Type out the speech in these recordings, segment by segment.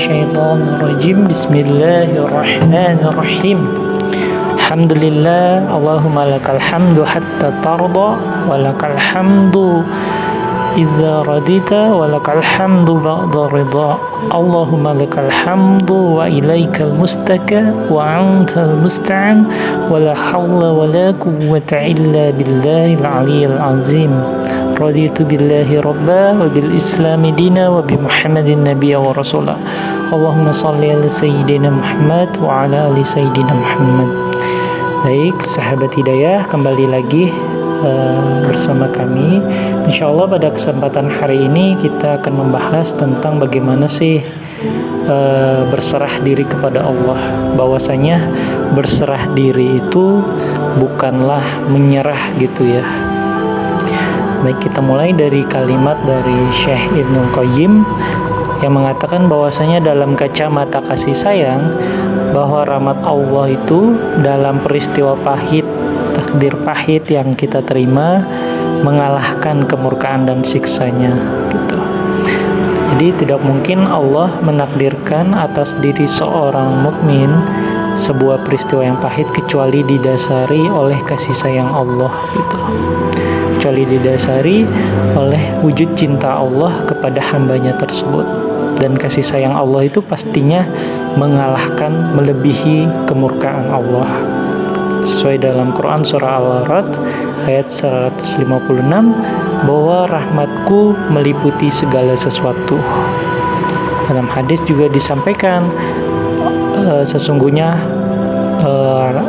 minasyaitonirrajim. Bismillahirrahmanirrahim. Alhamdulillah, Allahumma lakal hamdu hatta tarda, wa lakal hamdu idza radita, wa lakal hamdu ba'da ridha. Allahumma lakal hamdu wa ilaikal mustaka wa antal musta'an, wa la hawla wa la quwwata illa billahil aliyyil azim. Raditu billahi rabba wa bil islami dina wa bi Muhammadin nabiyya wa rasula. Allahumma salli ala sayyidina Muhammad wa ala ali sayyidina Muhammad. Baik, sahabat hidayah, kembali lagi bersama kami. Insyaallah pada kesempatan hari ini kita akan membahas tentang bagaimana sih berserah diri kepada Allah. Bahwasanya berserah diri itu bukanlah menyerah gitu ya. Baik, kita mulai dari kalimat dari Syekh Ibnul Qayyim yang mengatakan bahwasanya dalam kacamata kasih sayang, bahwa rahmat Allah itu dalam peristiwa pahit, takdir pahit yang kita terima mengalahkan kemurkaan dan siksanya gitu. Jadi tidak mungkin Allah menakdirkan atas diri seorang mukmin sebuah peristiwa yang pahit kecuali didasari oleh kasih sayang Allah gitu. Kecuali didasari oleh wujud cinta Allah kepada hambanya tersebut. Dan kasih sayang Allah itu pastinya mengalahkan, melebihi kemurkaan Allah. Sesuai dalam Quran surah Al-Ra'd ayat 156, bahwa rahmatku meliputi segala sesuatu. Dalam hadis juga disampaikan sesungguhnya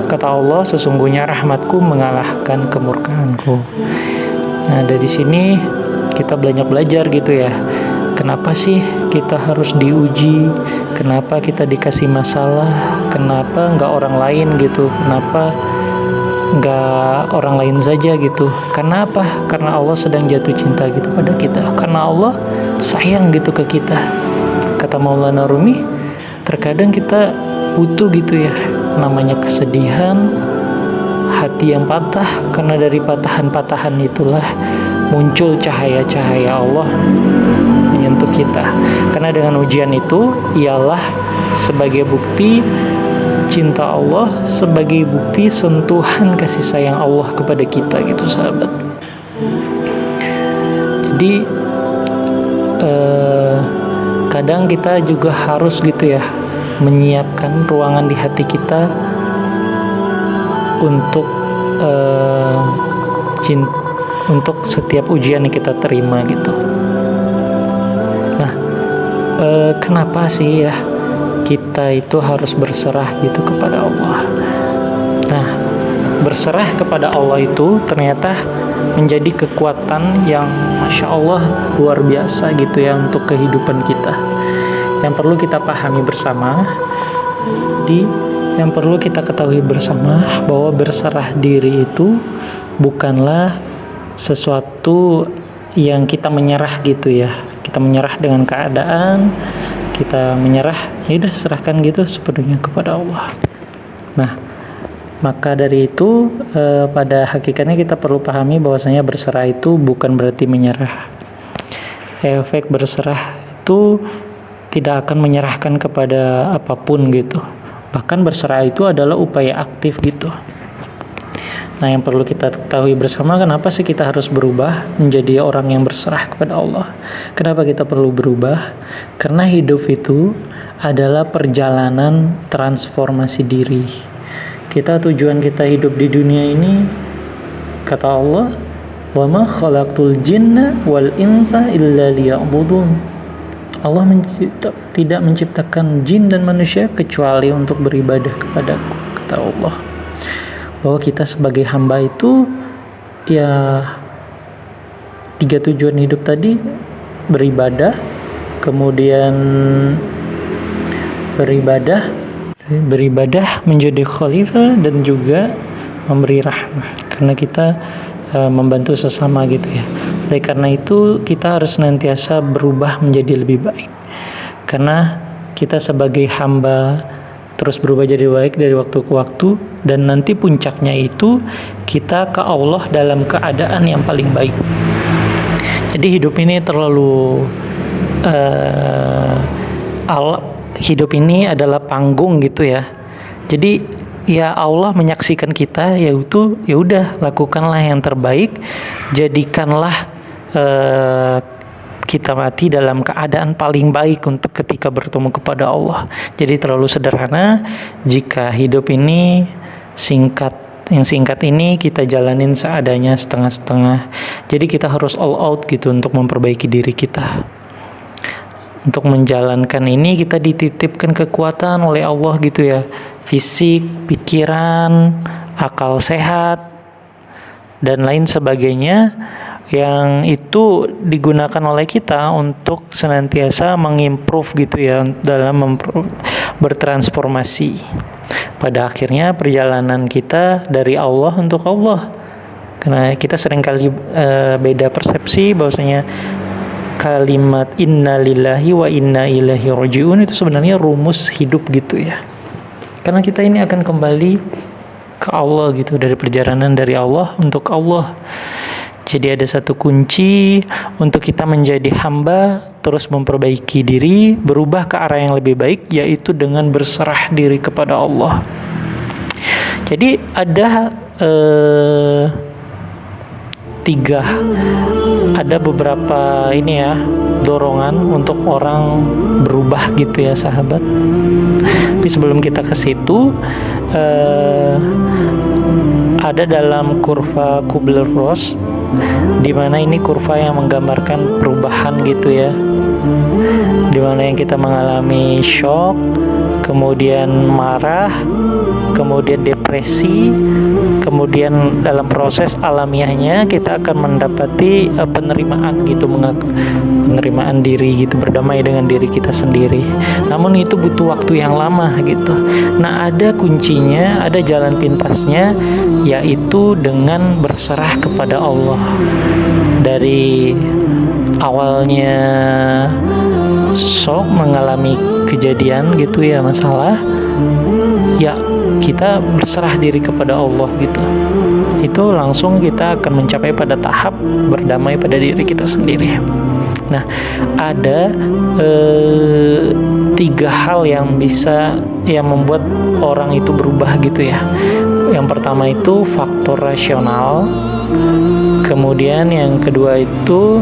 kata Allah, sesungguhnya rahmatku mengalahkan kemurkaanku. Nah, dari sini kita belajar gitu ya. Kenapa sih kita harus diuji? Kenapa kita dikasih masalah? Kenapa nggak orang lain gitu? Kenapa nggak orang lain saja gitu? Karena apa? Karena Allah sedang jatuh cinta gitu pada kita. Karena Allah sayang gitu ke kita. Kata Maulana Rumi, terkadang kita butuh gitu ya, namanya kesedihan, hati yang patah. Karena dari patahan-patahan itulah muncul cahaya-cahaya Allah menyentuh kita. Karena dengan ujian itu ialah sebagai bukti cinta Allah, sebagai bukti sentuhan kasih sayang Allah kepada kita gitu sahabat. Jadi kadang kita juga harus gitu ya menyiapkan ruangan di hati kita untuk untuk setiap ujian yang kita terima gitu. Nah, kenapa sih ya kita itu harus berserah gitu kepada Allah? Nah, berserah kepada Allah itu ternyata menjadi kekuatan yang Masya Allah luar biasa gitu ya untuk kehidupan kita. Yang perlu kita pahami bersama, yang perlu kita ketahui bersama bahwa berserah diri itu bukanlah sesuatu yang kita menyerah gitu ya. Kita menyerah dengan keadaan, kita menyerah, ya udah serahkan gitu sepenuhnya kepada Allah. Nah, maka dari itu pada hakikatnya kita perlu pahami bahwasanya berserah itu bukan berarti menyerah. Efek berserah itu tidak akan menyerahkan kepada apapun gitu. Bahkan berserah itu adalah upaya aktif gitu. Nah, yang perlu kita ketahui bersama, kenapa sih kita harus berubah menjadi orang yang berserah kepada Allah? Kenapa kita perlu berubah? Karena hidup itu adalah perjalanan transformasi diri. Tujuan kita hidup di dunia ini, kata Allah, "Wa ma khalaqtul jinna wal insa illa liya'budun." Allah tidak menciptakan jin dan manusia kecuali untuk beribadah kepadaku, kata Allah. Bahwa kita sebagai hamba itu ya 3 tujuan hidup tadi: beribadah, kemudian beribadah menjadi khalifah, dan juga memberi rahmah. Karena kita membantu sesama gitu ya. Oleh karena itu kita harus senantiasa berubah menjadi lebih baik. Karena kita sebagai hamba terus berubah jadi baik dari waktu ke waktu, dan nanti puncaknya itu kita ke Allah dalam keadaan yang paling baik. Jadi hidup ini terlalu hidup ini adalah panggung gitu ya. Jadi ya Allah menyaksikan kita, yaitu ya udah lakukanlah yang terbaik, jadikanlah kita mati dalam keadaan paling baik untuk ketika bertemu kepada Allah. Jadi terlalu sederhana jika hidup ini singkat. Yang singkat ini kita jalanin seadanya, setengah-setengah. Jadi kita harus all out gitu untuk memperbaiki diri kita. Untuk menjalankan ini kita dititipkan kekuatan oleh Allah gitu ya. Fisik, pikiran, akal sehat, dan lain sebagainya, yang itu digunakan oleh kita untuk senantiasa mengimprove gitu ya, dalam bertransformasi. Pada akhirnya perjalanan kita dari Allah untuk Allah. Karena kita seringkali beda persepsi bahwasanya kalimat inna lillahi wa inna ilaihi rajiun itu sebenarnya rumus hidup gitu ya. Karena kita ini akan kembali ke Allah gitu, dari perjalanan dari Allah untuk Allah. Jadi ada satu kunci untuk kita menjadi hamba, terus memperbaiki diri, berubah ke arah yang lebih baik, yaitu dengan berserah diri kepada Allah. Jadi ada ada beberapa ini ya, dorongan untuk orang berubah gitu ya sahabat. Tapi sebelum kita ke situ, ada dalam kurva Kubler-Ross, di mana ini kurva yang menggambarkan perubahan gitu ya, di mana yang kita mengalami shock, kemudian marah, kemudian depresi, kemudian dalam proses alamiahnya kita akan mendapati penerimaan gitu, penerimaan diri gitu, berdamai dengan diri kita sendiri. Namun itu butuh waktu yang lama gitu. Nah, ada kuncinya, ada jalan pintasnya, yaitu dengan berserah kepada Allah. Dari awalnya shock, mengalami kejadian gitu ya, masalah, ya kita berserah diri kepada Allah gitu. Itu langsung kita akan mencapai pada tahap berdamai pada diri kita sendiri. Nah, ada 3 hal yang bisa yang membuat orang itu berubah gitu ya. Yang pertama itu faktor rasional, kemudian yang kedua itu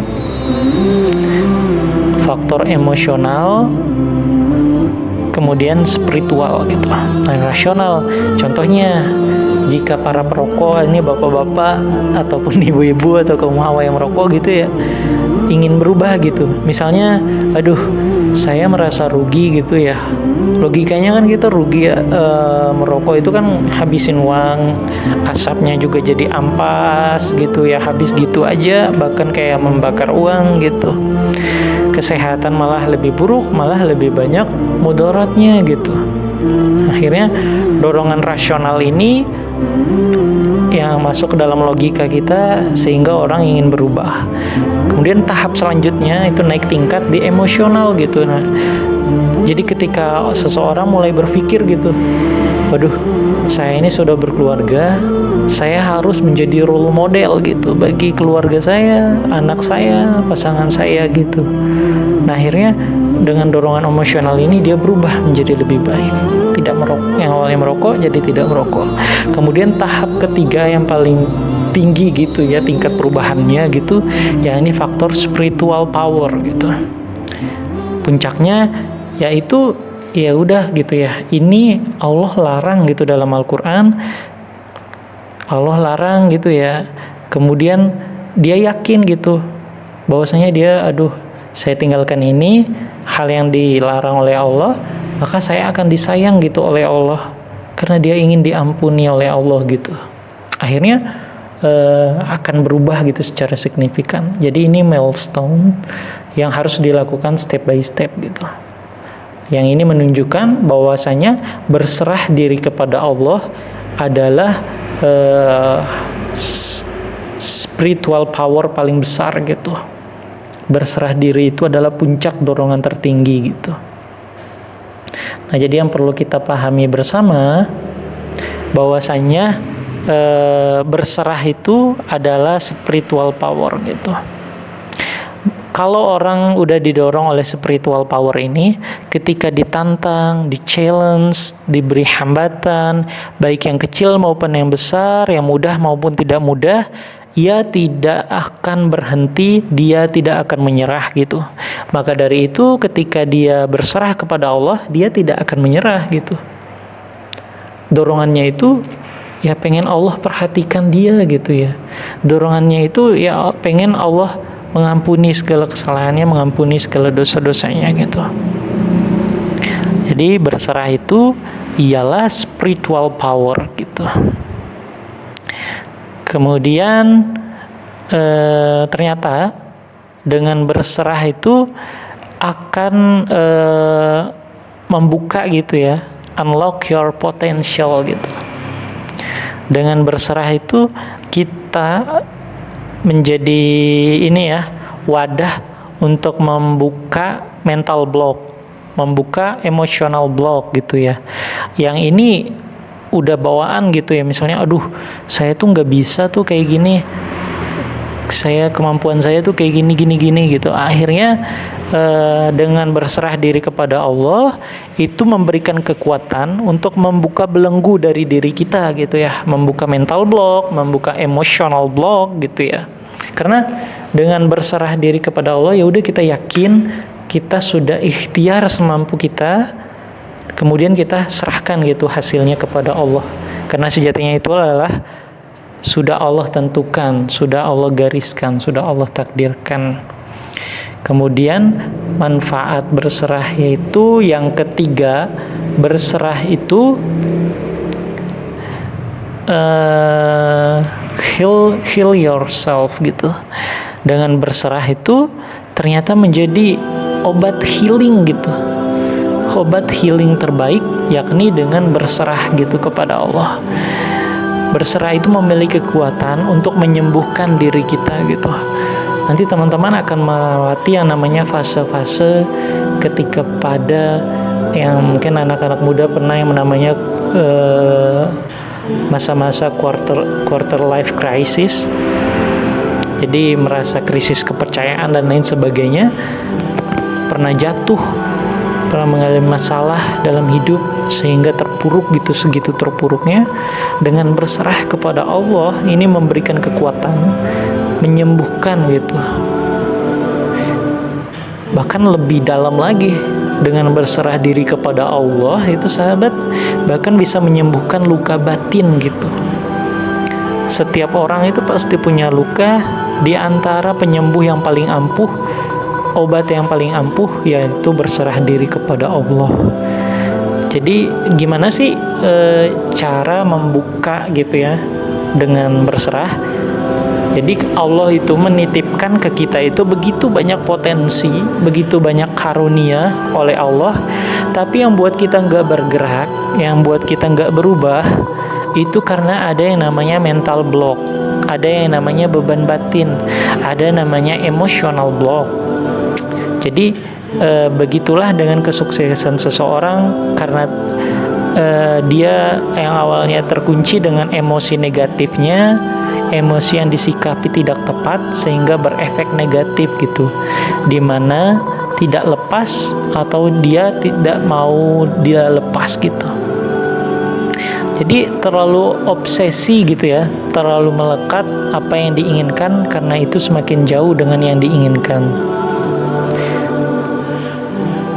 faktor emosional, kemudian spiritual gitu. Nah, rasional, contohnya jika para perokok, ini bapak-bapak ataupun ibu-ibu atau kaum hawa yang merokok gitu ya, ingin berubah gitu. Misalnya, aduh, saya merasa rugi gitu ya. Logikanya kan kita rugi ya, merokok itu kan habisin uang, asapnya juga jadi ampas gitu ya, habis gitu aja, bahkan kayak membakar uang gitu. Kesehatan malah lebih buruk, malah lebih banyak mudaratnya gitu. Akhirnya dorongan rasional ini yang masuk ke dalam logika kita sehingga orang ingin berubah. Kemudian tahap selanjutnya itu naik tingkat di emosional gitu. Nah, jadi ketika seseorang mulai berpikir gitu, waduh, saya ini sudah berkeluarga, saya harus menjadi role model gitu bagi keluarga saya, anak saya, pasangan saya gitu. Nah, akhirnya dengan dorongan emosional ini dia berubah menjadi lebih baik. Tidak merokok, yang awalnya merokok jadi tidak merokok. Kemudian tahap ketiga yang paling tinggi gitu ya, tingkat perubahannya gitu, ya ini faktor spiritual power gitu. Puncaknya yaitu ya udah gitu ya, ini Allah larang gitu dalam Al-Quran, Allah larang gitu ya. Kemudian dia yakin gitu bahwasanya dia, aduh, saya tinggalkan ini, hal yang dilarang oleh Allah, maka saya akan disayang gitu oleh Allah, karena dia ingin diampuni oleh Allah gitu. Akhirnya akan berubah gitu secara signifikan. Jadi ini milestone yang harus dilakukan step by step gitu. Yang ini menunjukkan bahwasanya berserah diri kepada Allah adalah spiritual power paling besar gitu. Berserah diri itu adalah puncak dorongan tertinggi gitu. Nah, jadi yang perlu kita pahami bersama bahwasanya berserah itu adalah spiritual power gitu. Kalau orang udah didorong oleh spiritual power ini, ketika ditantang, di-challenge, diberi hambatan, baik yang kecil maupun yang besar, yang mudah maupun tidak mudah, ia tidak akan berhenti, dia tidak akan menyerah gitu. Maka dari itu ketika dia berserah kepada Allah, dia tidak akan menyerah gitu. Dorongannya itu ya pengen Allah perhatikan dia gitu ya. Dorongannya itu ya pengen Allah mengampuni segala kesalahannya, mengampuni segala dosa-dosanya gitu. Jadi berserah itu ialah spiritual power gitu. Kemudian ternyata dengan berserah itu akan membuka gitu ya, unlock your potential gitu. Dengan berserah itu kita menjadi ini ya, wadah untuk membuka mental block, membuka emotional block gitu ya. Yang ini udah bawaan gitu ya, misalnya aduh saya tuh nggak bisa tuh kayak gini, kemampuan saya tuh kayak gini gitu. Akhirnya dengan berserah diri kepada Allah itu memberikan kekuatan untuk membuka belenggu dari diri kita gitu ya, membuka mental block, membuka emotional block gitu ya. Karena dengan berserah diri kepada Allah ya udah kita yakin kita sudah ikhtiar semampu kita, kemudian kita serahkan gitu hasilnya kepada Allah. Karena sejatinya itu adalah sudah Allah tentukan, sudah Allah gariskan, sudah Allah takdirkan. Kemudian manfaat berserah yaitu yang ketiga, berserah itu heal yourself gitu. Dengan berserah itu ternyata menjadi obat healing gitu. Obat healing terbaik yakni dengan berserah gitu kepada Allah. Berserah itu memiliki kekuatan untuk menyembuhkan diri kita gitu. Nanti teman-teman akan melewati yang namanya fase-fase ketika pada yang mungkin anak-anak muda pernah yang namanya masa-masa quarter life crisis. Jadi merasa krisis kepercayaan dan lain sebagainya, pernah jatuh, pernah mengalami masalah dalam hidup sehingga terpuruk gitu, segitu terpuruknya. Dengan berserah kepada Allah ini memberikan kekuatan, menyembuhkan gitu. Bahkan lebih dalam lagi, dengan berserah diri kepada Allah itu sahabat bahkan bisa menyembuhkan luka batin gitu. Setiap orang itu pasti punya luka, di antara penyembuh yang paling ampuh, obat yang paling ampuh yaitu berserah diri kepada Allah. Jadi gimana sih cara membuka gitu ya dengan berserah? Jadi Allah itu menitipkan ke kita itu begitu banyak potensi, begitu banyak karunia oleh Allah, tapi yang buat kita nggak bergerak, yang buat kita nggak berubah, itu karena ada yang namanya mental block, ada yang namanya beban batin, ada namanya emotional block. Jadi begitulah dengan kesuksesan seseorang, karena dia yang awalnya terkunci dengan emosi negatifnya, emosi yang disikapi tidak tepat sehingga berefek negatif gitu, dimana tidak lepas atau dia tidak mau dia lepas gitu. Jadi terlalu obsesi gitu ya, terlalu melekat apa yang diinginkan, karena itu semakin jauh dengan yang diinginkan.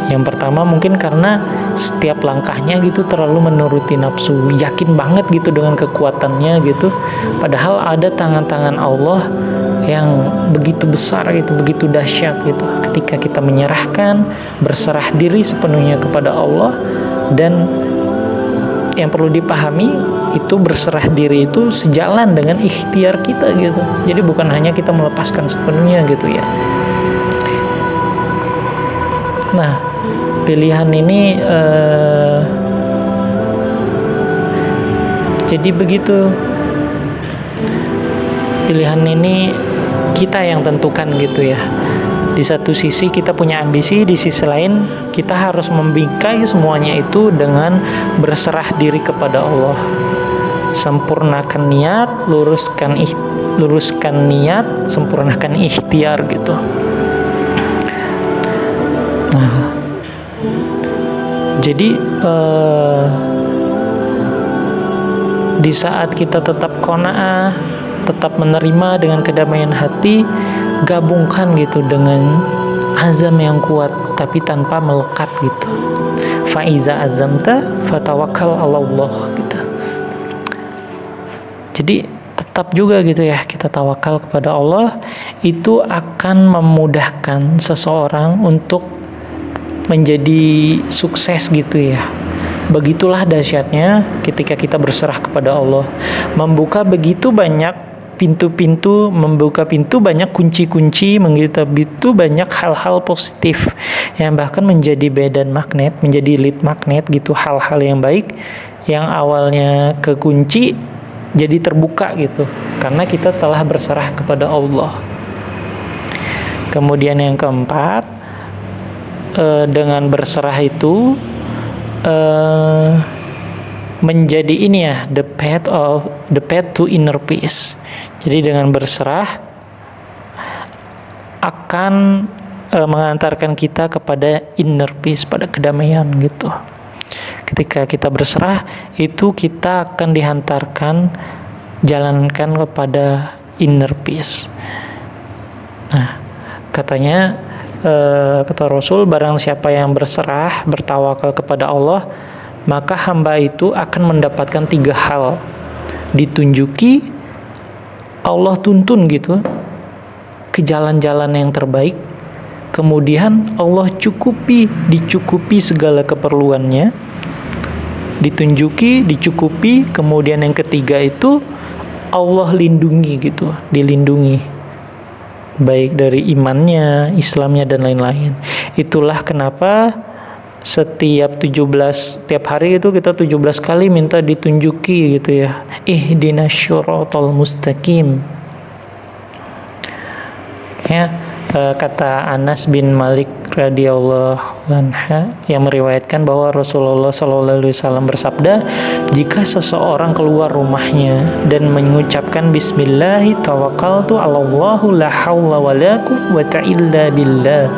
Yang pertama mungkin karena setiap langkahnya gitu terlalu menuruti nafsu, yakin banget gitu dengan kekuatannya gitu. Padahal ada tangan-tangan Allah yang begitu besar gitu, begitu dahsyat gitu. Ketika kita menyerahkan, berserah diri sepenuhnya kepada Allah, dan yang perlu dipahami itu berserah diri itu sejalan dengan ikhtiar kita gitu. Jadi bukan hanya kita melepaskan sepenuhnya gitu ya. Nah, pilihan ini jadi begitu, pilihan ini kita yang tentukan gitu ya. Di satu sisi kita punya ambisi, di sisi lain kita harus membingkai semuanya itu dengan berserah diri kepada Allah. Sempurnakan niat, luruskan niat, sempurnakan ikhtiar gitu. Nah, jadi di saat kita tetap qanaah, tetap menerima dengan kedamaian hati, gabungkan gitu dengan azam yang kuat tapi tanpa melekat gitu. Faiza azamta fatawakkal 'ala Allah gitu. Jadi tetap juga gitu ya, kita tawakal kepada Allah, itu akan memudahkan seseorang untuk menjadi sukses gitu ya. Begitulah dahsyatnya ketika kita berserah kepada Allah, membuka begitu banyak pintu-pintu, membuka pintu banyak kunci-kunci, membuka pintu banyak hal-hal positif yang bahkan menjadi medan magnet, menjadi lead magnet gitu, hal-hal yang baik yang awalnya kekunci jadi terbuka gitu, karena kita telah berserah kepada Allah. Kemudian yang keempat, dengan berserah itu menjadi ini ya, the path to inner peace. Jadi dengan berserah akan mengantarkan kita kepada inner peace, pada kedamaian gitu. Ketika kita berserah, itu kita akan dihantarkan, jalankan kepada inner peace. Nah, katanya, kata Rasul, barang siapa yang berserah, bertawakal kepada Allah, maka hamba itu akan mendapatkan 3 hal. Ditunjuki, Allah tuntun gitu ke jalan-jalan yang terbaik. Kemudian Allah dicukupi segala keperluannya. Ditunjuki, dicukupi, kemudian yang ketiga itu Allah lindungi gitu, dilindungi, baik dari imannya, Islamnya, dan lain-lain. Itulah kenapa setiap hari itu kita 17 kali minta ditunjuki gitu ya, ihdinas syiratal mustaqim ya. Kata Anas bin Malik radhiyallahu anhu yang meriwayatkan bahwa Rasulullah SAW bersabda, jika seseorang keluar rumahnya dan mengucapkan Bismillahi tawakkaltu 'alallahu la haula wala quwwata illa billah,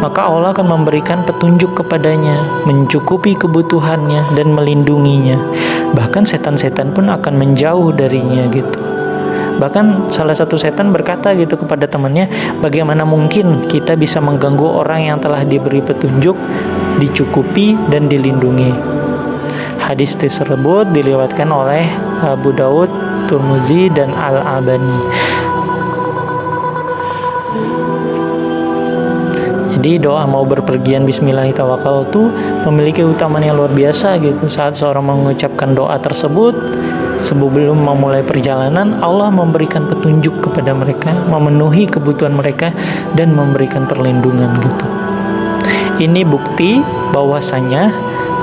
maka Allah akan memberikan petunjuk kepadanya, mencukupi kebutuhannya dan melindunginya. Bahkan setan-setan pun akan menjauh darinya gitu. Bahkan salah satu setan berkata gitu kepada temannya, bagaimana mungkin kita bisa mengganggu orang yang telah diberi petunjuk, dicukupi, dan dilindungi. Hadis tersebut diriwayatkan oleh Abu Daud, Tirmizi, dan Al-Albani. Jadi doa mau berpergian Bismillahirrahmanirrahim memiliki utamaan yang luar biasa gitu. Saat seorang mengucapkan doa tersebut sebelum memulai perjalanan, Allah memberikan petunjuk kepada mereka, memenuhi kebutuhan mereka, dan memberikan perlindungan gitu. Ini bukti bahwasanya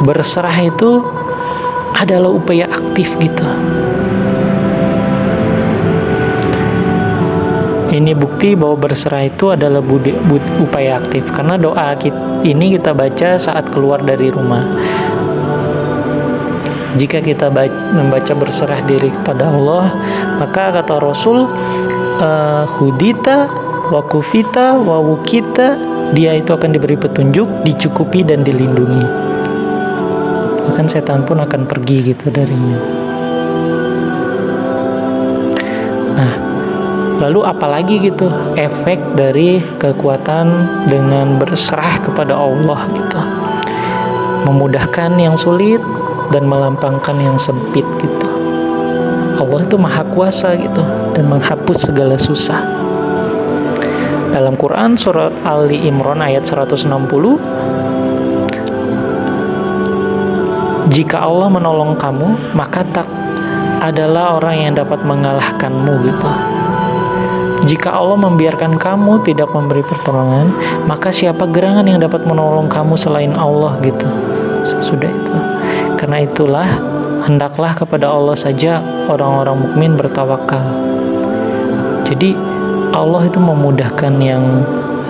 berserah itu adalah upaya aktif gitu. Ini bukti bahwa berserah itu adalah upaya aktif, karena doa ini kita baca saat keluar dari rumah. Jika kita membaca berserah diri kepada Allah, maka kata Rasul, hudita wa kufita wa wukita, dia itu akan diberi petunjuk, dicukupi, dan dilindungi. Bahkan setan pun akan pergi gitu darinya. Nah, lalu apalagi gitu efek dari kekuatan dengan berserah kepada Allah gitu? Memudahkan yang sulit dan melampangkan yang sempit gitu. Allah itu maha kuasa gitu dan menghapus segala susah. Dalam Quran surat Ali Imran ayat 160, jika Allah menolong kamu, maka tak adalah orang yang dapat mengalahkanmu gitu. Jika Allah membiarkan kamu tidak memberi pertolongan, maka siapa gerangan yang dapat menolong kamu selain Allah gitu. Sesudah itu, karena itulah hendaklah kepada Allah saja orang-orang mukmin bertawakal. Jadi Allah itu memudahkan yang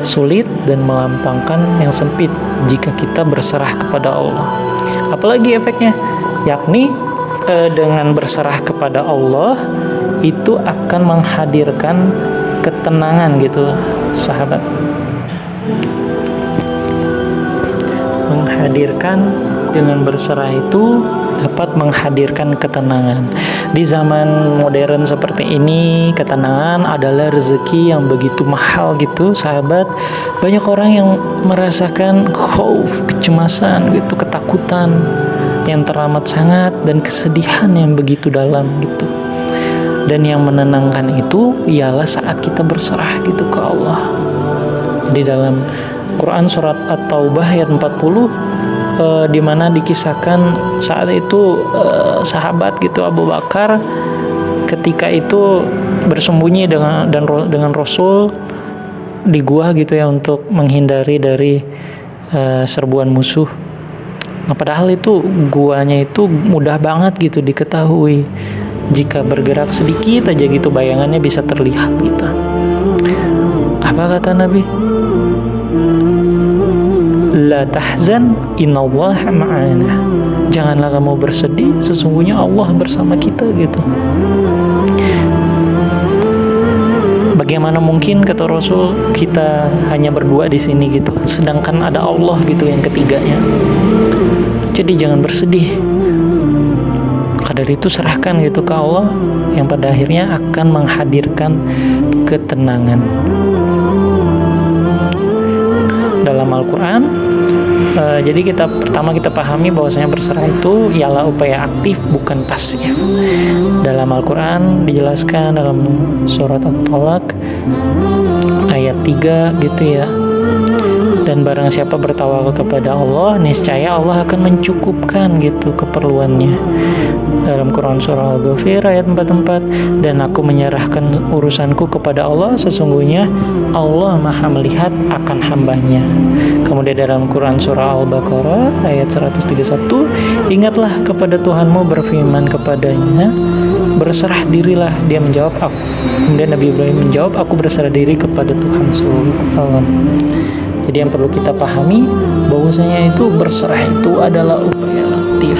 sulit dan melampangkan yang sempit jika kita berserah kepada Allah. Apalagi efeknya, yakni dengan berserah kepada Allah itu akan menghadirkan ketenangan gitu, sahabat. dengan berserah itu dapat menghadirkan ketenangan. Di zaman modern seperti ini, ketenangan adalah rezeki yang begitu mahal gitu, sahabat. Banyak orang yang merasakan khauf, kecemasan gitu, ketakutan yang teramat sangat dan kesedihan yang begitu dalam gitu. Dan yang menenangkan itu ialah saat kita berserah gitu ke Allah. Di dalam Quran surat At-Taubah ayat 40 di mana dikisahkan saat itu sahabat gitu Abu Bakar ketika itu bersembunyi dengan Rasul di gua gitu ya untuk menghindari dari serbuan musuh. Nah, padahal itu guanya itu mudah banget gitu diketahui. Jika bergerak sedikit aja gitu bayangannya bisa terlihat gitu. Apa kata Nabi? La tahzan innallaha ma'ana. Janganlah kamu bersedih, sesungguhnya Allah bersama kita gitu. Bagaimana mungkin kata Rasul kita hanya berdua di sini gitu, sedangkan ada Allah gitu yang ketiganya. Jadi jangan bersedih. Maka dari itu serahkan gitu ke Allah yang pada akhirnya akan menghadirkan ketenangan. Dalam Al-Quran jadi pertama kita pahami bahwasanya berserah itu ialah upaya aktif bukan pasif. Dalam Al-Quran dijelaskan dalam surat At-Talaq ayat 3 gitu ya. Dan barang siapa bertawakal kepada Allah, niscaya Allah akan mencukupkan gitu keperluannya. Dalam Quran surah Al-Ghafir ayat 44, dan aku menyerahkan urusanku kepada Allah, sesungguhnya Allah maha melihat akan hambanya. Kemudian dalam Quran surah Al-Baqarah ayat 131, ingatlah kepada Tuhanmu, berfirman kepadanya, berserah dirilah. Dia menjawab, aku. Kemudian Nabi Ibrahim menjawab, aku berserah diri kepada Tuhan seluruh alam. Jadi yang perlu kita pahami bahwasanya itu berserah itu adalah upaya aktif.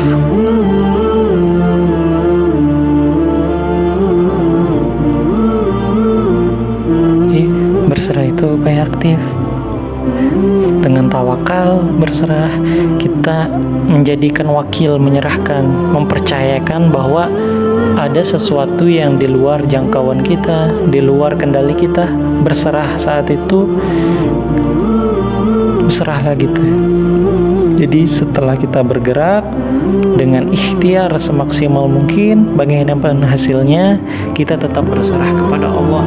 Jadi berserah itu upaya aktif. Dengan tawakal berserah, kita menjadikan wakil, menyerahkan, mempercayakan bahwa ada sesuatu yang di luar jangkauan kita, di luar kendali kita. Berserah saat itu berserahlah gitu. Jadi setelah kita bergerak dengan ikhtiar semaksimal mungkin, bagaimanapun hasilnya, kita tetap berserah kepada Allah.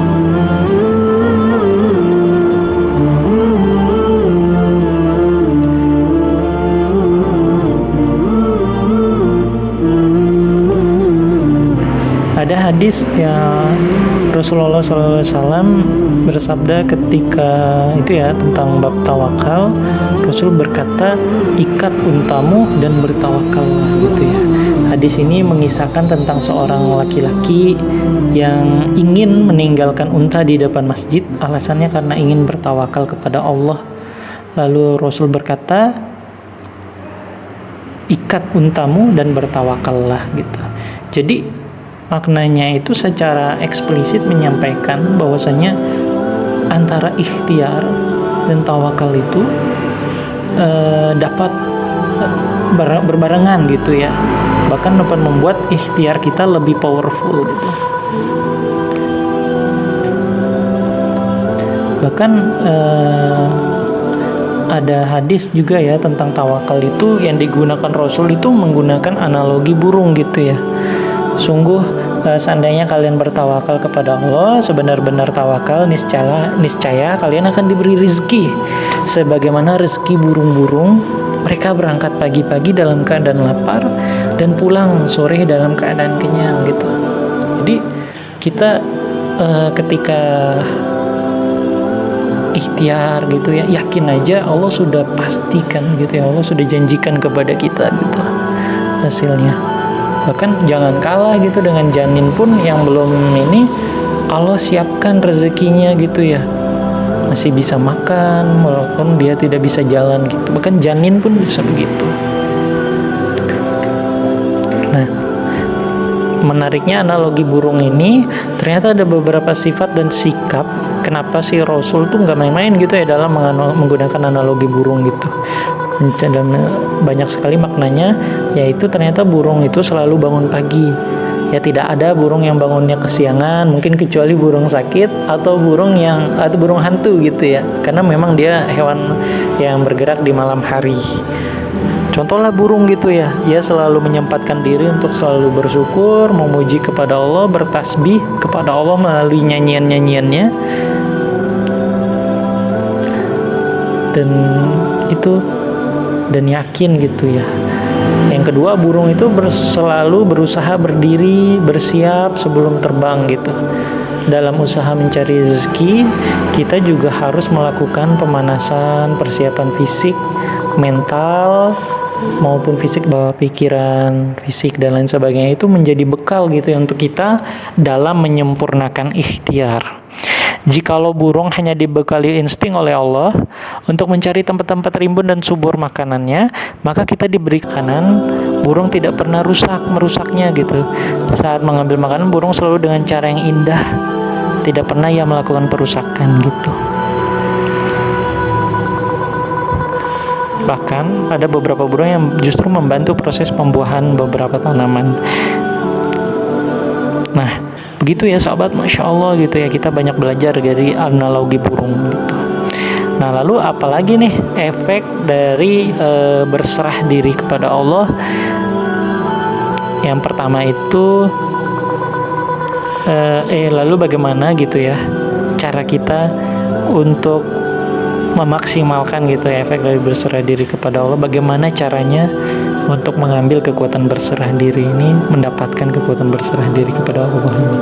Ada hadis yang Rasulullah SAW bersabda ketika itu ya tentang bab tawakal. Rasul berkata, ikat untamu dan bertawakallah gitu ya. Hadis ini mengisahkan tentang seorang laki-laki yang ingin meninggalkan unta di depan masjid, alasannya karena ingin bertawakal kepada Allah. Lalu Rasul berkata, ikat untamu dan bertawakallah gitu. Jadi maknanya itu secara eksplisit menyampaikan bahwasanya antara ikhtiar dan tawakal itu dapat berbarengan gitu ya. Bahkan dapat membuat ikhtiar kita lebih powerful gitu. Bahkan ada hadis juga ya tentang tawakal itu yang digunakan Rasul itu menggunakan analogi burung gitu ya. Sungguh seandainya kalian bertawakal kepada Allah, sebenar-benar tawakal, niscaya kalian akan diberi rezeki sebagaimana rezeki burung-burung. Mereka berangkat pagi-pagi dalam keadaan lapar dan pulang sore dalam keadaan kenyang gitu. Jadi kita ketika ikhtiar gitu ya, yakin aja Allah sudah pastikan gitu ya, Allah sudah janjikan kepada kita gitu hasilnya. Bahkan jangan kalah gitu dengan janin pun yang belum ini, Allah siapkan rezekinya gitu ya, masih bisa makan walaupun dia tidak bisa jalan gitu. Bahkan janin pun bisa begitu. Nah, menariknya analogi burung ini ternyata ada beberapa sifat dan sikap. Kenapa sih Rasul tuh nggak main-main gitu ya dalam menggunakan analogi burung gitu. Dan banyak sekali maknanya, yaitu ternyata burung itu selalu bangun pagi. Ya, tidak ada burung yang bangunnya kesiangan, mungkin kecuali burung sakit atau burung hantu gitu ya. Karena memang dia hewan yang bergerak di malam hari. Contohlah burung gitu ya, ia selalu menyempatkan diri untuk selalu bersyukur, memuji kepada Allah, bertasbih kepada Allah melalui nyanyian-nyanyiannya. Dan yakin gitu ya. Yang kedua, burung itu selalu berusaha berdiri, bersiap sebelum terbang gitu. Dalam usaha mencari rezeki, kita juga harus melakukan pemanasan, persiapan fisik, mental, maupun fisik, pikiran, fisik dan lain sebagainya, itu menjadi bekal gitu ya untuk kita dalam menyempurnakan ikhtiar. Jikalau burung hanya dibekali insting oleh Allah untuk mencari tempat-tempat rimbun dan subur makanannya, maka kita diberi makanan, burung tidak pernah merusaknya gitu. Saat mengambil makanan, burung selalu dengan cara yang indah, tidak pernah ia melakukan perusakan gitu. Bahkan ada beberapa burung yang justru membantu proses pembuahan beberapa tanaman. Nah, begitu ya sahabat, Masya Allah gitu ya, kita banyak belajar dari analogi burung gitu. Nah, lalu apalagi nih efek dari berserah diri kepada Allah? Yang pertama itu lalu bagaimana gitu ya cara kita untuk memaksimalkan gitu ya efek dari berserah diri kepada Allah? Bagaimana caranya untuk mengambil kekuatan berserah diri ini, mendapatkan kekuatan berserah diri kepada Allah ini?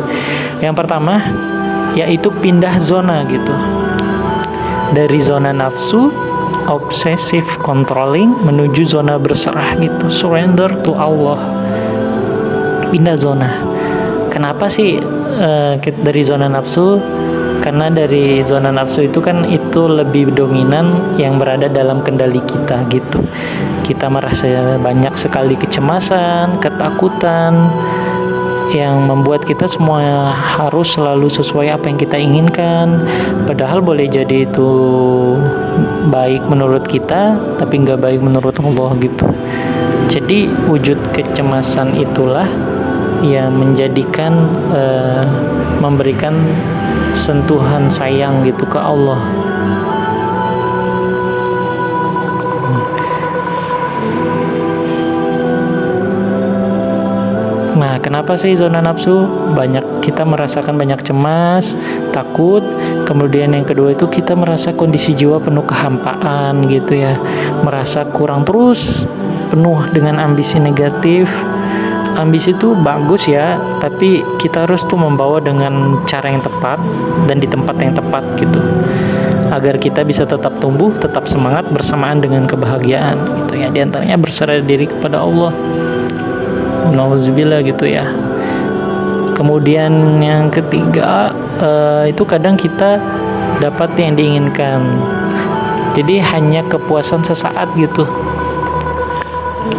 Yang pertama yaitu pindah zona gitu, dari zona nafsu, obsessive controlling, menuju zona berserah gitu, surrender to Allah. Pindah zona. Kenapa sih dari zona nafsu? Karena dari zona nafsu itu kan itu lebih dominan, yang berada dalam kendali kita gitu. Kita merasa banyak sekali kecemasan, ketakutan, yang membuat kita semua harus selalu sesuai apa yang kita inginkan. Padahal boleh jadi itu baik menurut kita, tapi nggak baik menurut Allah gitu. Jadi wujud kecemasan itulah yang menjadikan memberikan sentuhan sayang gitu ke Allah. Nah, kenapa sih zona nafsu? Kita merasakan banyak cemas, takut. Kemudian yang kedua itu kita merasa kondisi jiwa penuh kehampaan gitu ya. Merasa kurang terus, penuh dengan ambisi negatif. Ambisi itu bagus ya, tapi kita harus tuh membawa dengan cara yang tepat dan di tempat yang tepat gitu, agar kita bisa tetap tumbuh, tetap semangat bersamaan dengan kebahagiaan gitu ya. Di antaranya berserah diri kepada Allah. Nauzubillah gitu ya. Kemudian yang ketiga itu kadang kita dapat yang diinginkan, jadi hanya kepuasan sesaat gitu.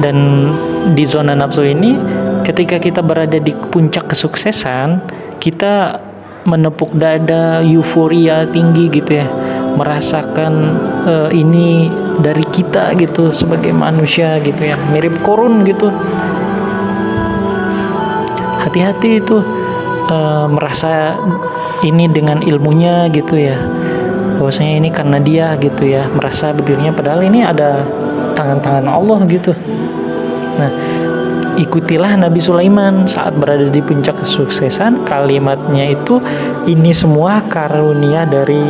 Dan di zona nafsu ini, ketika kita berada di puncak kesuksesan, kita menepuk dada, euforia tinggi gitu ya, merasakan ini dari kita gitu sebagai manusia gitu ya, mirip korun gitu. Hati-hati itu merasa ini dengan ilmunya gitu ya, bahwasanya ini karena dia gitu ya, merasa berdirinya, padahal ini ada tangan-tangan Allah gitu. Nah, ikutilah Nabi Sulaiman saat berada di puncak kesuksesan, kalimatnya itu, ini semua karunia dari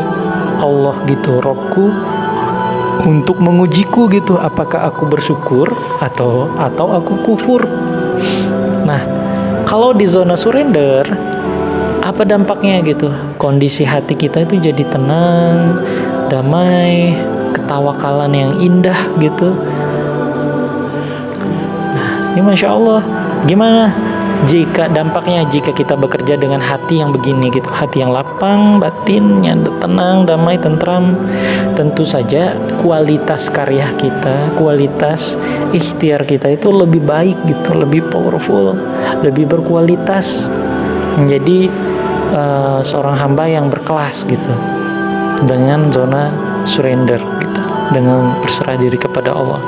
Allah gitu, Robku untuk mengujiku gitu, apakah aku bersyukur atau aku kufur. Nah, kalau di zona surrender, apa dampaknya gitu? Kondisi hati kita itu jadi tenang, damai, ketawakalan yang indah gitu. Nah, ini Masya Allah. Gimana dampaknya jika kita bekerja dengan hati yang begini gitu, hati yang lapang, batinnya tenang, damai, tentram? Tentu saja kualitas karya kita, kualitas ikhtiar kita itu lebih baik gitu, lebih powerful, lebih berkualitas, menjadi seorang hamba yang berkelas gitu dengan zona surrender gitu. dengan berserah diri kepada Allah.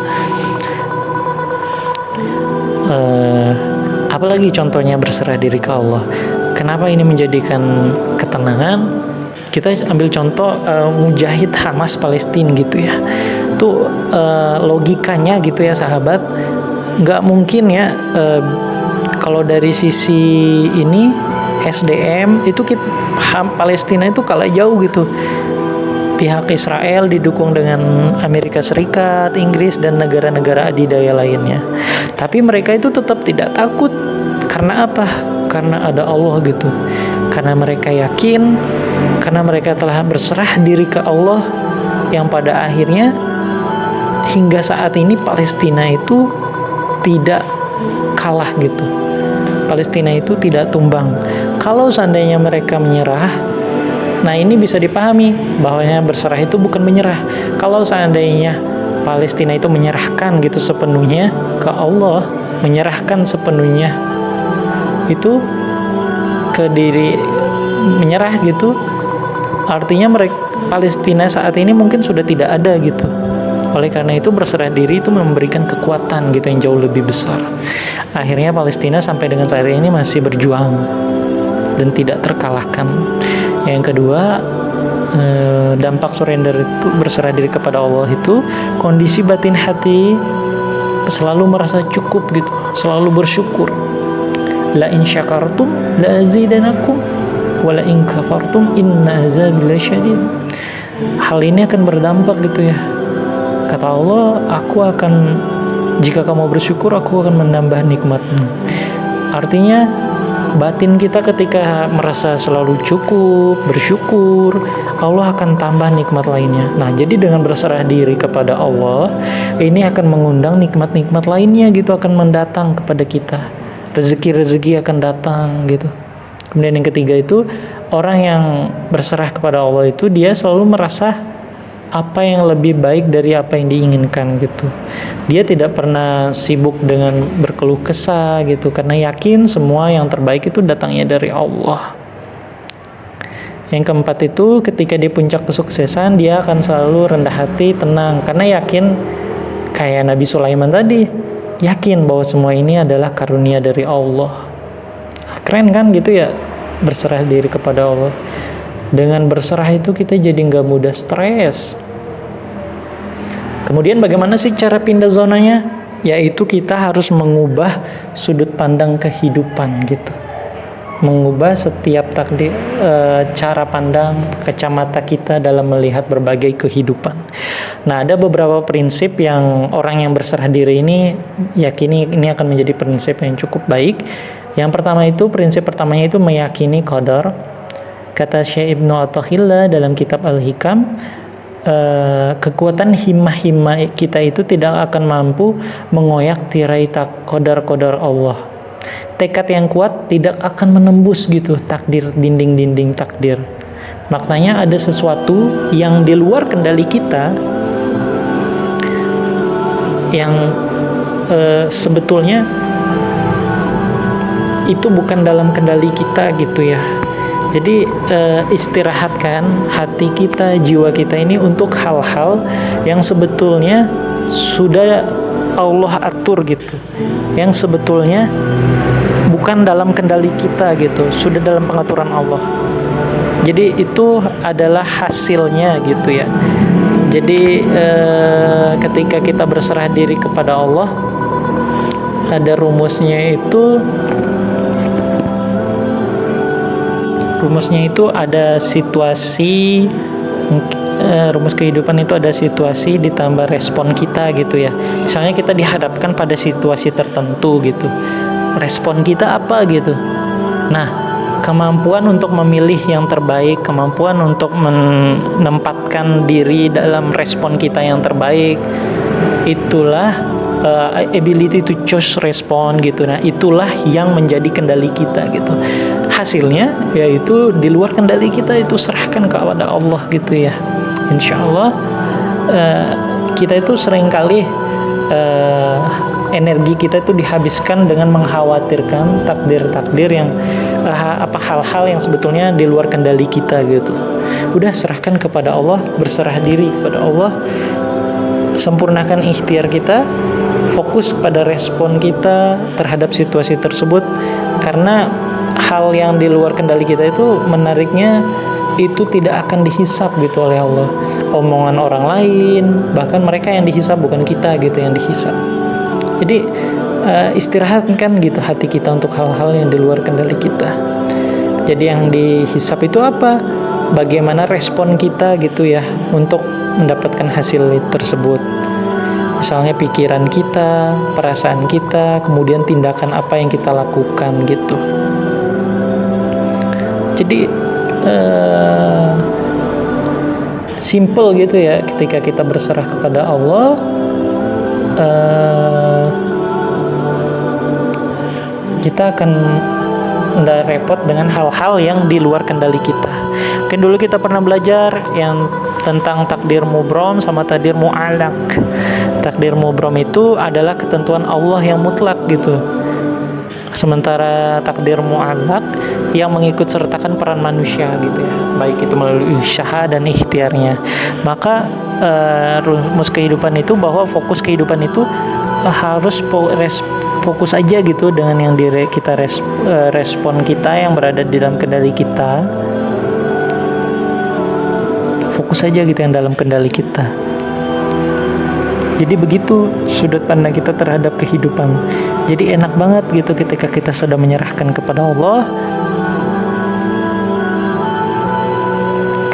Apalagi contohnya berserah diri ke Allah. Kenapa ini menjadikan ketenangan? Kita ambil contoh Mujahid Hamas Palestina gitu ya. Tuh logikanya gitu ya sahabat, nggak mungkin ya kalau dari sisi ini SDM itu Palestina itu kalah jauh gitu. Pihak Israel didukung dengan Amerika Serikat, Inggris, dan negara-negara adidaya lainnya. Tapi mereka itu tetap tidak takut. Karena apa? Karena ada Allah gitu. Karena mereka yakin, karena mereka telah berserah diri ke Allah, yang pada akhirnya hingga saat ini Palestina itu tidak kalah gitu. Palestina itu tidak tumbang. Kalau seandainya mereka menyerah, nah ini bisa dipahami bahwanya berserah itu bukan menyerah. Kalau seandainya Palestina itu menyerahkan gitu sepenuhnya ke Allah, menyerahkan sepenuhnya itu ke diri, menyerah gitu, artinya mereka Palestina saat ini mungkin sudah tidak ada gitu. Oleh karena itu berserah diri itu memberikan kekuatan gitu yang jauh lebih besar. Akhirnya Palestina sampai dengan saat ini masih berjuang dan tidak terkalahkan. Yang kedua, dampak surrender itu, berserah diri kepada Allah itu, kondisi batin hati selalu merasa cukup gitu, selalu bersyukur. La in syakartum la azidanakum wa la in kafartum inna azabi lasyadid. Hal ini akan berdampak gitu ya. Kata Allah, jika kamu bersyukur, aku akan menambah nikmatmu. Artinya batin kita ketika merasa selalu cukup, bersyukur, Allah akan tambah nikmat lainnya. Nah, jadi dengan berserah diri kepada Allah, ini akan mengundang nikmat-nikmat lainnya gitu, akan mendatang kepada kita. Rezeki-rezeki akan datang gitu. Kemudian yang ketiga itu, orang yang berserah kepada Allah itu, dia selalu merasa apa yang lebih baik dari apa yang diinginkan gitu. Dia tidak pernah sibuk dengan berkeluh kesah gitu, karena yakin semua yang terbaik itu datangnya dari Allah. Yang keempat itu, ketika di puncak kesuksesan, dia akan selalu rendah hati, tenang, karena yakin kayak Nabi Sulaiman tadi, yakin bahwa semua ini adalah karunia dari Allah. Keren kan gitu ya, berserah diri kepada Allah. Dengan berserah itu kita jadi nggak mudah stres. Kemudian bagaimana sih cara pindah zonanya? Yaitu kita harus mengubah sudut pandang kehidupan gitu. Mengubah setiap cara pandang, kacamata kita dalam melihat berbagai kehidupan. Nah, ada beberapa prinsip yang orang yang berserah diri ini yakini ini akan menjadi prinsip yang cukup baik. Yang pertama itu, prinsip pertamanya itu meyakini qadar. Kata Syekh Ibnu Athillah dalam kitab Al-Hikam, kekuatan himmah-himmah kita itu tidak akan mampu mengoyak tirai qadar-qadar Allah. Tekad yang kuat tidak akan menembus gitu takdir, dinding-dinding takdir. Maknanya ada sesuatu yang di luar kendali kita, yang sebetulnya itu bukan dalam kendali kita gitu ya. Jadi istirahatkan hati kita, jiwa kita ini untuk hal-hal yang sebetulnya sudah Allah atur gitu, yang sebetulnya bukan dalam kendali kita gitu, sudah dalam pengaturan Allah. Jadi itu adalah hasilnya gitu ya. Jadi ketika kita berserah diri kepada Allah, ada rumusnya itu. Rumusnya itu ada situasi, rumus kehidupan itu ada situasi ditambah respon kita gitu ya. Misalnya kita dihadapkan pada situasi tertentu gitu, respon kita apa gitu. Nah, kemampuan untuk memilih yang terbaik, kemampuan untuk menempatkan diri dalam respon kita yang terbaik, itulah ability to choose respond gitu. Nah, itulah yang menjadi kendali kita gitu. Hasilnya yaitu di luar kendali kita, itu serahkan kepada Allah gitu ya. Insya Allah kita itu seringkali energi kita itu dihabiskan dengan mengkhawatirkan takdir-takdir yang hal-hal yang sebetulnya di luar kendali kita gitu. Udah serahkan kepada Allah, berserah diri kepada Allah. sempurnakan ikhtiar kita, fokus pada respon kita terhadap situasi tersebut, karena hal yang di luar kendali kita itu menariknya itu tidak akan dihisap gitu oleh Allah. Omongan orang lain, bahkan mereka yang dihisap, bukan kita gitu yang dihisap. Jadi istirahatkan gitu hati kita untuk hal-hal yang di luar kendali kita. Jadi yang dihisap itu apa? Bagaimana respon kita gitu ya untuk mendapatkan hasil tersebut. Misalnya pikiran kita, perasaan kita, kemudian tindakan apa yang kita lakukan gitu. Jadi simple gitu ya, ketika kita berserah kepada Allah, kita akan tidak repot dengan hal-hal yang di luar kendali kita. Mungkin dulu kita pernah belajar yang tentang takdir mubrom sama takdir mu'alak. Takdir mubrom itu adalah ketentuan Allah yang mutlak gitu. Sementara takdir mu'alak yang mengikut sertakan peran manusia gitu ya, baik itu melalui usaha dan ikhtiarnya. Maka rumus kehidupan itu bahwa fokus kehidupan itu harus fokus aja gitu dengan yang kita respon kita yang berada di dalam kendali kita. Fokus aja gitu yang dalam kendali kita. Jadi begitu sudut pandang kita terhadap kehidupan. Jadi enak banget gitu ketika kita sudah menyerahkan kepada Allah.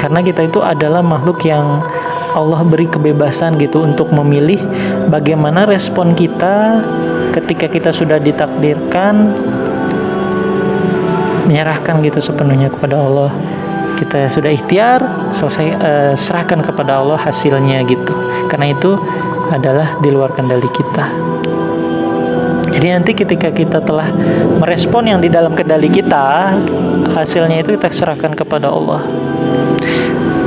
Karena kita itu adalah makhluk yang Allah beri kebebasan gitu untuk memilih bagaimana respon kita ketika kita sudah ditakdirkan menyerahkan gitu sepenuhnya kepada Allah. Kita sudah ikhtiar, selesai, serahkan kepada Allah hasilnya gitu. Karena itu adalah di luar kendali kita. Jadi nanti ketika kita telah merespon yang di dalam kendali kita, hasilnya itu kita serahkan kepada Allah.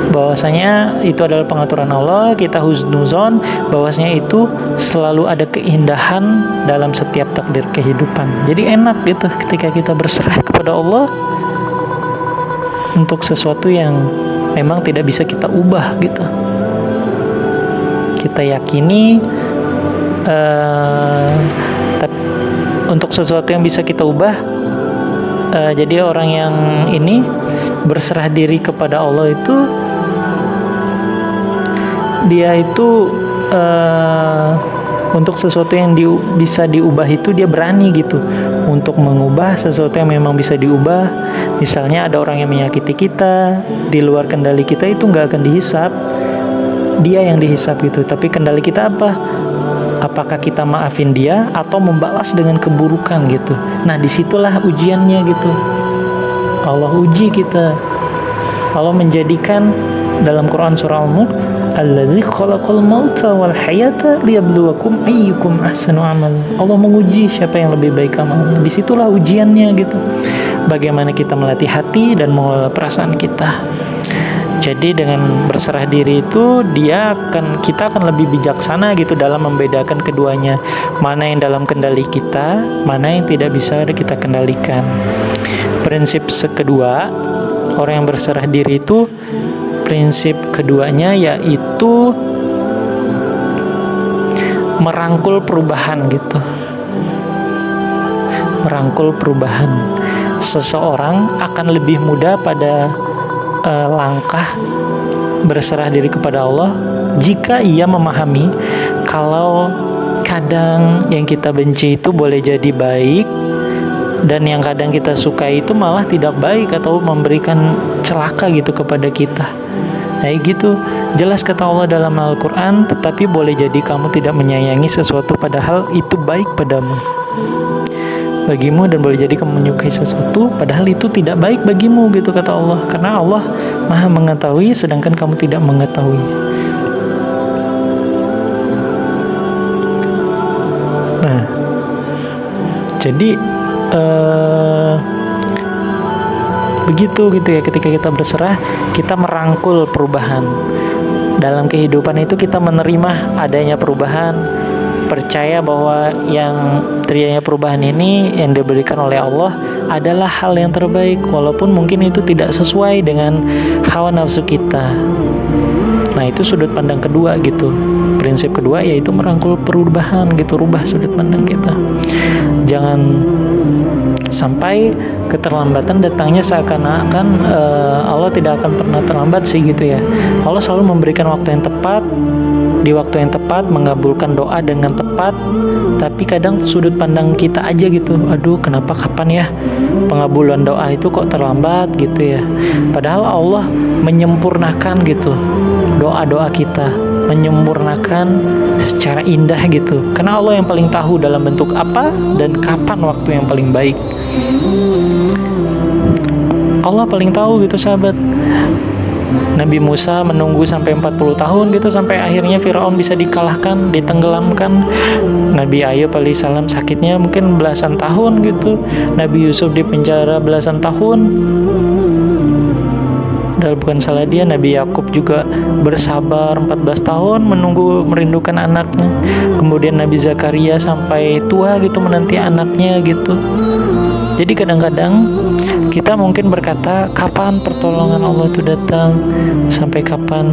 Bahwasanya itu adalah pengaturan Allah, kita husnuzon bahwasanya itu selalu ada keindahan dalam setiap takdir kehidupan. Jadi enak gitu ketika kita berserah kepada Allah untuk sesuatu yang memang tidak bisa kita ubah gitu. Kita yakini untuk sesuatu yang bisa kita ubah. Jadi orang yang ini berserah diri kepada Allah itu, dia itu untuk sesuatu yang bisa diubah itu dia berani gitu untuk mengubah sesuatu yang memang bisa diubah. Misalnya ada orang yang menyakiti kita, di luar kendali kita itu nggak akan dihisap, dia yang dihisap gitu. Tapi kendali kita apa? Apakah kita maafin dia atau membalas dengan keburukan gitu. Nah disitulah ujiannya gitu. Allah uji kita. Allah menjadikan dalam Quran surah Al-Mulk, allazi khalaqal mauta wal hayata liyabluwakum ayyukum ahsanu amal. Allah menguji siapa yang lebih baik amalnya. Disitulah ujiannya gitu. Bagaimana kita melatih hati dan mengelola perasaan kita. Jadi dengan berserah diri itu kita akan lebih bijaksana gitu dalam membedakan keduanya. Mana yang dalam kendali kita, mana yang tidak bisa kita kendalikan. Prinsip kedua, orang yang berserah diri itu, prinsip keduanya yaitu merangkul perubahan gitu. Merangkul perubahan. Seseorang akan lebih mudah pada langkah berserah diri kepada Allah jika ia memahami kalau kadang yang kita benci itu boleh jadi baik dan yang kadang kita suka itu malah tidak baik atau memberikan celaka gitu kepada kita. Nah gitu, jelas kata Allah dalam Al-Quran, tetapi boleh jadi kamu tidak menyayangi sesuatu padahal itu baik padamu bagimu, dan boleh jadi kamu menyukai sesuatu padahal itu tidak baik bagimu gitu kata Allah. Karena Allah Maha mengetahui sedangkan kamu tidak mengetahui. Nah, jadi begitu gitu ya, ketika kita berserah, kita merangkul perubahan. Dalam kehidupan itu kita menerima adanya perubahan, percaya bahwa yang terjadinya perubahan ini yang diberikan oleh Allah adalah hal yang terbaik, walaupun mungkin itu tidak sesuai dengan hawa nafsu kita. Nah, itu sudut pandang kedua gitu. Prinsip kedua yaitu merangkul perubahan gitu, rubah sudut pandang kita. Jangan sampai keterlambatan datangnya seakan-akan Allah tidak akan pernah terlambat sih gitu ya. Allah selalu memberikan waktu yang tepat, di waktu yang tepat, mengabulkan doa dengan tepat. Tapi kadang sudut pandang kita aja gitu, aduh kenapa kapan ya pengabulan doa itu kok terlambat gitu ya. Padahal Allah menyempurnakan gitu doa-doa kita, menyempurnakan secara indah gitu. Karena Allah yang paling tahu dalam bentuk apa dan kapan waktu yang paling baik. Allah paling tahu gitu sahabat. Nabi Musa menunggu sampai 40 tahun gitu, sampai akhirnya Firaun bisa dikalahkan, ditenggelamkan. Nabi Ayub alaihissalam sakitnya mungkin belasan tahun gitu. Nabi Yusuf di penjara belasan tahun. Dan bukan salah dia, Nabi Yakub juga bersabar 14 tahun menunggu, merindukan anaknya. Kemudian Nabi Zakaria sampai tua gitu menanti anaknya gitu. Jadi kadang-kadang kita mungkin berkata, kapan pertolongan Allah itu datang? Sampai kapan?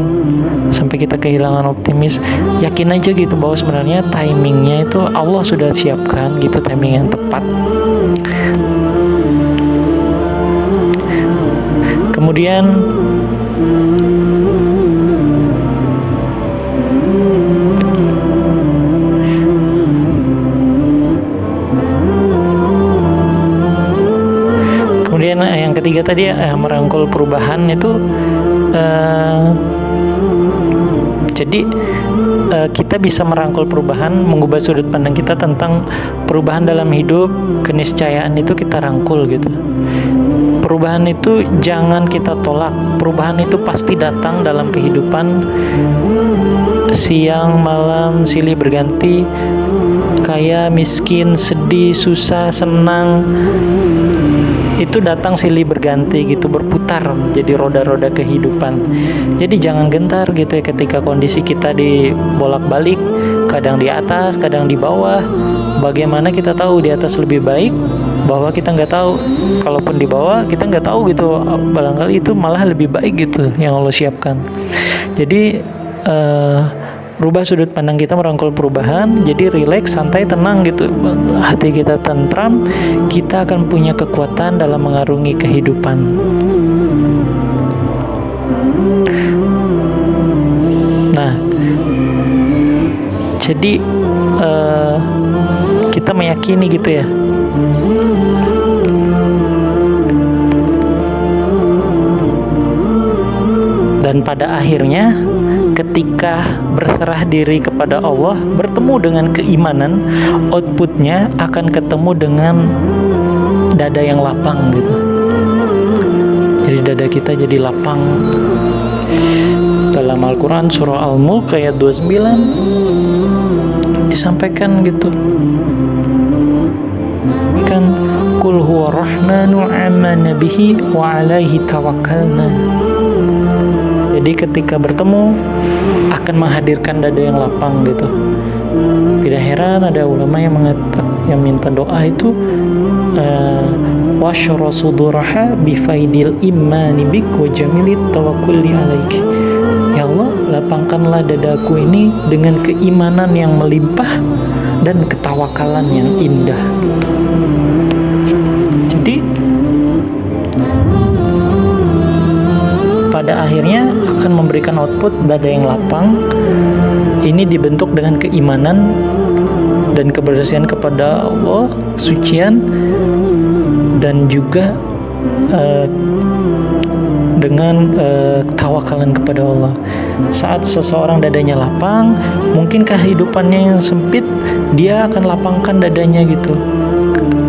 Sampai kita kehilangan optimis. Yakin aja gitu bahwa sebenarnya timingnya itu Allah sudah siapkan gitu, timing yang tepat. Kemudian yang ketiga tadi merangkul perubahan itu jadi kita bisa merangkul perubahan, mengubah sudut pandang kita tentang perubahan dalam hidup, keniscayaan itu kita rangkul gitu. Perubahan itu jangan kita tolak. Perubahan itu pasti datang dalam kehidupan. Siang, malam, silih berganti. Kaya, miskin, sedih, susah, senang. Itu datang silih berganti gitu, berputar jadi roda-roda kehidupan. Jadi jangan gentar gitu ya ketika kondisi kita dibolak-balik, kadang di atas, kadang di bawah. Bagaimana kita tahu di atas lebih baik, bahwa kita nggak tahu. Kalaupun di bawah kita nggak tahu gitu, barangkali itu malah lebih baik gitu yang Allah siapkan. Jadi rubah sudut pandang kita, merangkul perubahan. Jadi rileks, santai, tenang gitu, hati kita tentram, kita akan punya kekuatan dalam mengarungi kehidupan. Nah, jadi kita meyakini gitu ya, dan pada akhirnya ketika berserah diri kepada Allah, bertemu dengan keimanan, outputnya akan ketemu dengan dada yang lapang gitu. Jadi dada kita jadi lapang. Dalam Al-Quran surah Al-Mulk ayat 29 disampaikan gitu kan, Qul huwa rahmanu amana bihi wa alaihi tawakkalna. Jadi ketika bertemu akan menghadirkan dada yang lapang gitu. Tidak heran ada ulama yang minta doa itu wasyara suduraha bifaidil imani bik wa jamilit tawakkulli alaik. Ya Allah, lapangkanlah dadaku ini dengan keimanan yang melimpah dan ketawakalan yang indah. Jadi pada akhirnya akan memberikan output dada yang lapang. Ini dibentuk dengan keimanan dan kebersihan kepada Allah, sucian, dan juga dengan tawakalan kepada Allah. Saat seseorang dadanya lapang, mungkin kehidupannya yang sempit, dia akan lapangkan dadanya gitu.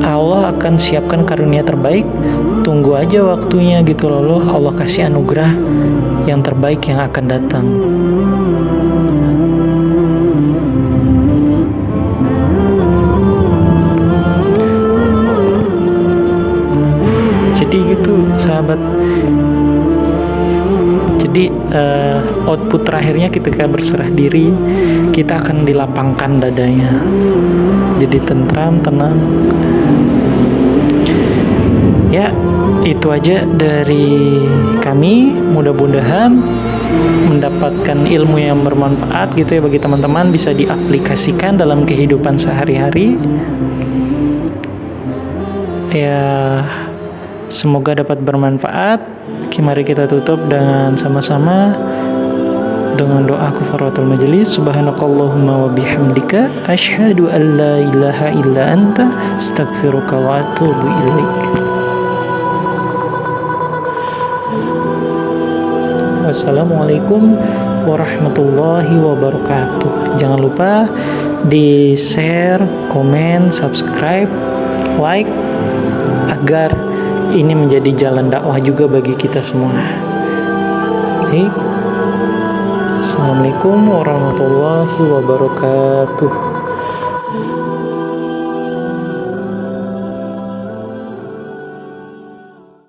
Allah akan siapkan karunia terbaik. Tunggu aja waktunya gitu, lalu Allah kasih anugerah yang terbaik yang akan datang. Jadi gitu sahabat. Jadi output terakhirnya ketika berserah diri, kita akan dilapangkan dadanya. Jadi tentram, tenang. Ya, itu aja dari kami. Mudah-mudahan mendapatkan ilmu yang bermanfaat gitu ya bagi teman-teman, bisa diaplikasikan dalam kehidupan sehari-hari. Ya, semoga dapat bermanfaat. Mari kita tutup dengan sama-sama dengan doa kafaratul majelis. Subhanakallahumma wa bihamdika asyhadu an la ilaha illa anta astaghfiruka wa atubu ilaik. Wassalamualaikum warahmatullahi wabarakatuh. Jangan lupa di share, komen, subscribe, like, agar ini menjadi jalan dakwah juga bagi kita semua. Assalamualaikum warahmatullahi wabarakatuh.